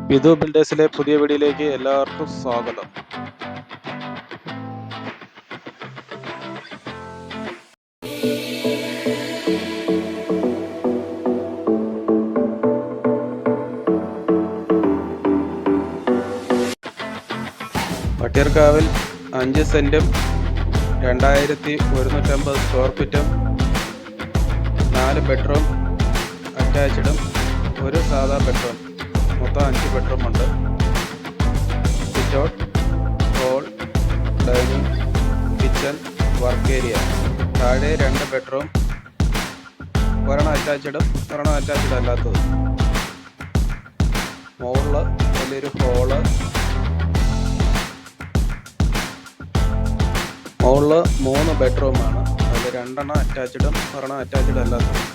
വിധു ബിൽഡേഴ്സിലെ പുതിയ വീഡിയോയിലേക്ക് എല്ലാവർക്കും സ്വാഗതം. വട്ടിയൂർക്കാവിൽ 5 സെന്റും 2150 സ്ക്വയർ ഫീറ്റും 4 ബെഡ്റൂം അറ്റാച്ച്ഡും ഒരു സാധാ ബെഡ്റൂം, മൊത്തം 5 ബെഡ്റൂം ഉണ്ട്. Sit out, hall, dining, kitchen, work area. താഴെ 2 ബെഡ്റൂം, ഒരെണ്ണം അറ്റാച്ച്ഡും ഒരെണ്ണം അറ്റാച്ച്ഡ് അല്ലാത്തതും. മുകളിൽ വലിയൊരു ഹോള്, മുകളിൽ 3 ബെഡ്റൂമാണ്. അതിൽ 2 അറ്റാച്ച്ഡും ഒരെണ്ണം അറ്റാച്ച്ഡ് അല്ലാത്തതും.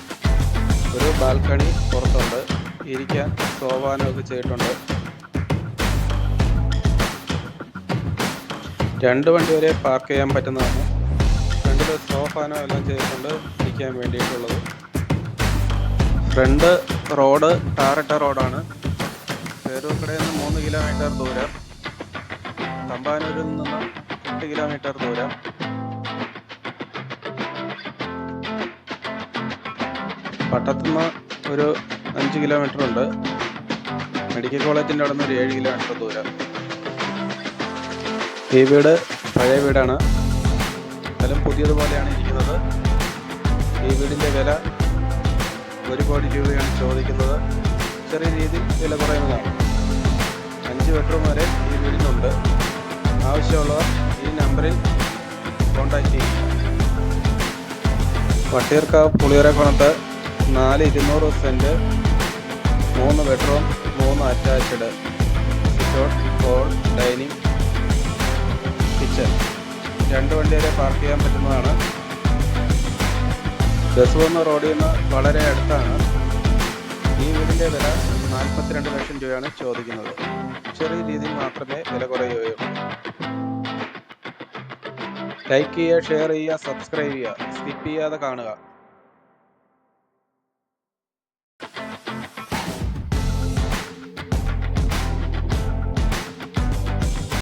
ഒരു ബാൽക്കണി പുറത്തുണ്ട്, ഇരിക്കാൻ സോഫാനൊക്കെ ചെയ്തിട്ടുണ്ട്. 2 വണ്ടി വരെ പാർക്ക് ചെയ്യാൻ പറ്റുന്നതാണ്. ഫ്രണ്ടിൽ സോഫാനോ എല്ലാം ചെയ്തിട്ടുണ്ട് ഇരിക്കാൻ വേണ്ടിയിട്ടുള്ളത്. ഫ്രണ്ട് റോഡ് ടാറിട്ട റോഡാണ്. പേരൂർക്കടയിൽ നിന്ന് 3 കിലോമീറ്റർ ദൂരം, തമ്പാനൂരിൽ നിന്ന് 8 കിലോമീറ്റർ ദൂരം. പട്ടത്തുനിന്ന് ഒരു 5 കിലോമീറ്റർ ഉണ്ട്. മെഡിക്കൽ കോളേജിൻ്റെ അവിടെ നിന്ന് ഒരു 7 കിലോമീറ്റർ ദൂരം. ഈ വീട് പഴയ വീടാണ്, സ്ഥലം പുതിയതുപോലെയാണ് ഇരിക്കുന്നത്. ഈ വീടിൻ്റെ വില 1 കോടി രൂപയാണ് ചോദിക്കുന്നത്. ചെറിയ രീതിയിൽ വില കുറയുന്നതാണ്. 5 ബെഡ്റൂം വരെ ഈ വീടിനുണ്ട്. ആവശ്യമുള്ളവർ ഈ നമ്പറിൽ കോൺടാക്റ്റ് ചെയ്യുക. വട്ടിയൂർക്കാവ് പുളിയറക്കുണത്ത് 4,200 cent, 3 bedroom, 3 attached, sit out, hall, dining, kitchen. 2 വണ്ടി വരെ പാർക്ക് ചെയ്യാൻ പറ്റുന്നതാണ്. ബസ് പോകുന്ന റോഡിൽ നിന്ന് വളരെ അടുത്താണ്. ഈ വീടിൻ്റെ വില 42 ലക്ഷം രൂപയാണ് ചോദിക്കുന്നത്. ചെറിയ രീതിയിൽ മാത്രമേ വില കുറയുകയുള്ളൂ. ലൈക്ക് ചെയ്യുക, ഷെയർ ചെയ്യുക, സബ്സ്ക്രൈബ് ചെയ്യുക, സ്കിപ്പ് ചെയ്യാതെ കാണുക.